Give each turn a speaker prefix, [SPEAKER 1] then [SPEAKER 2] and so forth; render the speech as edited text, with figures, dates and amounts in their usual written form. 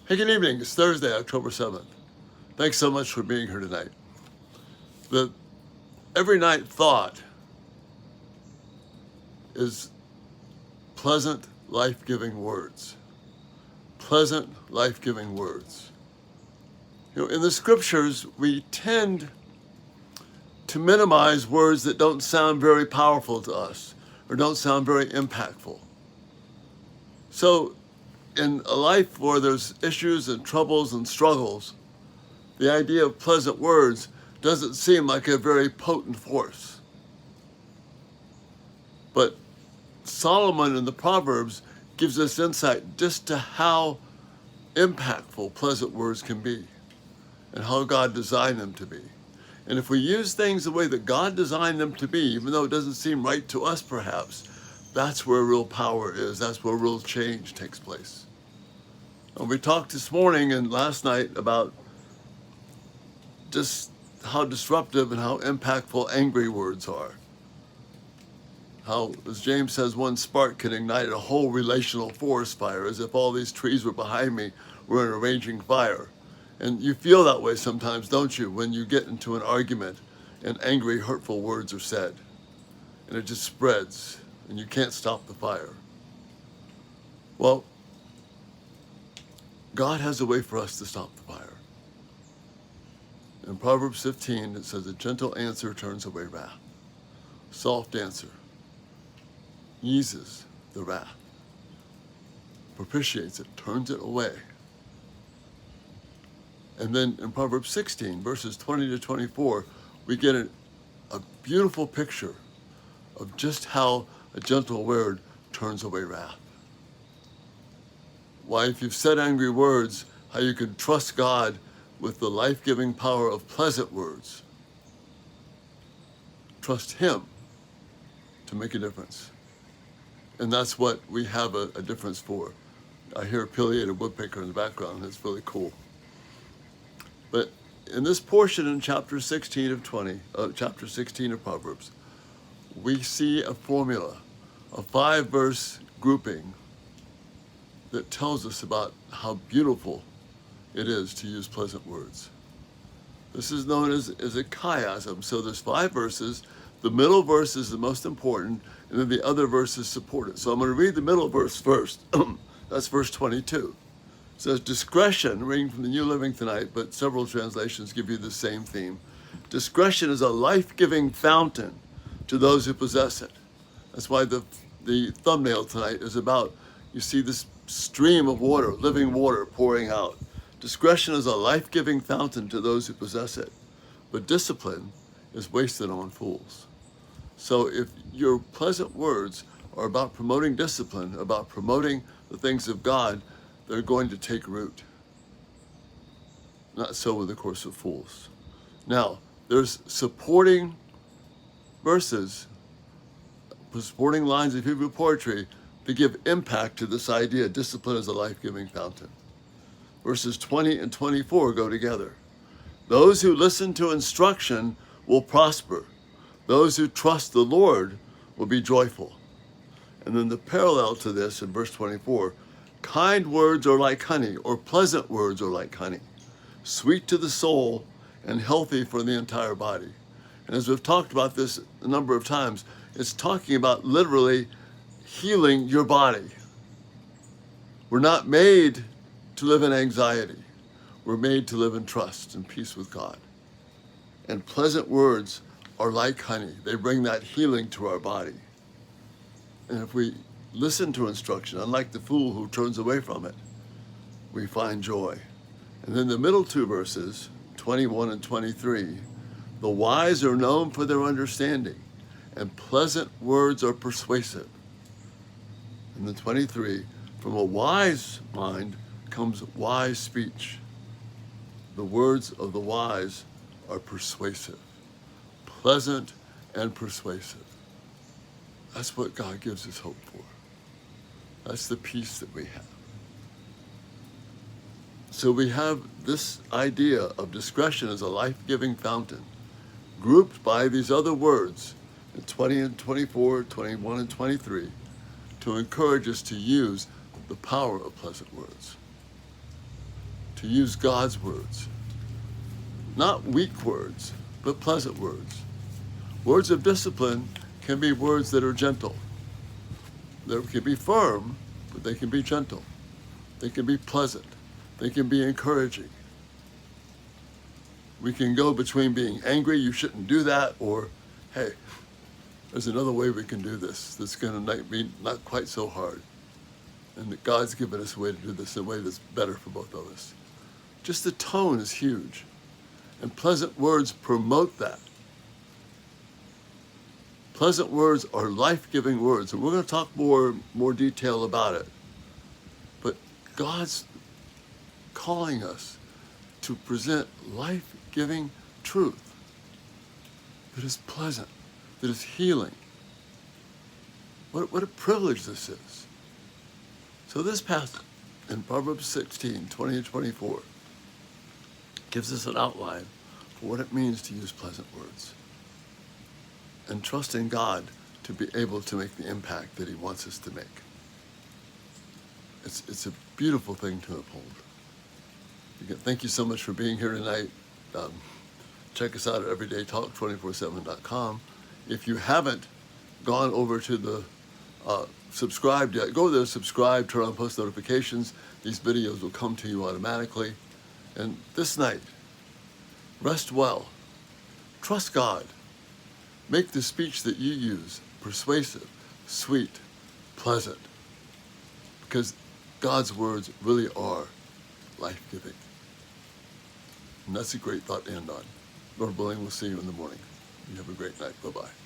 [SPEAKER 1] Hey, good evening. It's Thursday, October 7th. Thanks so much for being here tonight. The every night thought is pleasant, life-giving words. Pleasant, life-giving words. In the scriptures, we tend to minimize words that don't sound very powerful to us or don't sound very impactful. So, in a life where there's issues and troubles and struggles, the idea of pleasant words doesn't seem like a very potent force. But Solomon in the Proverbs gives us insight just to how impactful pleasant words can be and how God designed them to be. And if we use things the way that God designed them to be, even though it doesn't seem right to us perhaps, that's where real power is. That's where real change takes place. And we talked this morning and last night about just how disruptive and how impactful angry words are. How, as James says, one spark can ignite a whole relational forest fire, as if all these trees were behind me were in a raging fire. And you feel that way sometimes, don't you, when you get into an argument and angry, hurtful words are said. And it just spreads, and you can't stop the fire. Well, God has a way for us to stop the fire. In Proverbs 15, it says, a gentle answer turns away wrath. Soft answer eases the wrath, propitiates it, turns it away. And then in Proverbs 16, verses 20 to 24, we get a beautiful picture of just how a gentle word turns away wrath. Why, if you've said angry words, how you can trust God with the life-giving power of pleasant words. Trust Him to make a difference. And that's what we have a difference for. I hear a pileated woodpecker in the background. It's really cool. But in this portion in chapter 16 of Proverbs, we see a formula, a 5-verse grouping that tells us about how beautiful it is to use pleasant words. This is known as a chiasm. So there's 5 verses. The middle verse is the most important, and then the other verses support it. So I'm going to read the middle verse first. That's verse 22. It says, discretion, reading from the New Living tonight, but several translations give you the same theme. Discretion is a life-giving fountain to those who possess it. That's why the thumbnail tonight is about, you see this stream of water, living water pouring out. Discretion is a life-giving fountain to those who possess it, but discipline is wasted on fools. So if your pleasant words are about promoting discipline, about promoting the things of God, they're going to take root. Not so with the course of fools. Now, there's supporting verses, supporting lines of Hebrew poetry to give impact to this idea. Discipline is a life-giving fountain. Verses 20 and 24 go together. Those who listen to instruction will prosper. Those who trust the Lord will be joyful. And then the parallel to this in verse 24, kind words are like honey, or pleasant words are like honey, sweet to the soul and healthy for the entire body. And as we've talked about this a number of times, it's talking about literally healing your body. We're not made to live in anxiety. We're made to live in trust and peace with God. And pleasant words are like honey. They bring that healing to our body. And if we listen to instruction, unlike the fool who turns away from it, we find joy. And then the middle 2 verses, 21 and 23, the wise are known for their understanding, and pleasant words are persuasive. And then 23, from a wise mind comes wise speech. The words of the wise are persuasive, pleasant and persuasive. That's what God gives us hope for. That's the peace that we have. So we have this idea of discretion as a life-giving fountain, grouped by these other words in 20 and 24, 21 and 23, to encourage us to use the power of pleasant words. to use God's words. Not weak words, but pleasant words. Words of discipline can be words that are gentle. They can be firm, but they can be gentle. They can be pleasant. They can be encouraging. We can go between being angry, you shouldn't do that, or, hey, there's another way we can do this that's going to be not quite so hard. And that God's given us a way to do this in a way that's better for both of us. Just the tone is huge. And pleasant words promote that. Pleasant words are life-giving words. And we're going to talk more detail about it. But God's calling us to present life-giving truth that is pleasant, that is healing. What a privilege this is. So this passage in Proverbs 16, 20 and 24 gives us an outline for what it means to use pleasant words and trust in God to be able to make the impact that he wants us to make. It's a beautiful thing to uphold. Thank you so much for being here tonight. Check us out at everydaytalk247.com. If you haven't gone over to the subscribe yet, go there, subscribe, turn on post notifications. These videos will come to you automatically. And this night, rest well. Trust God. Make the speech that you use persuasive, sweet, pleasant. Because God's words really are life-giving. And that's a great thought to end on. Lord willing, we'll see you in the morning. You have a great night. Bye-bye.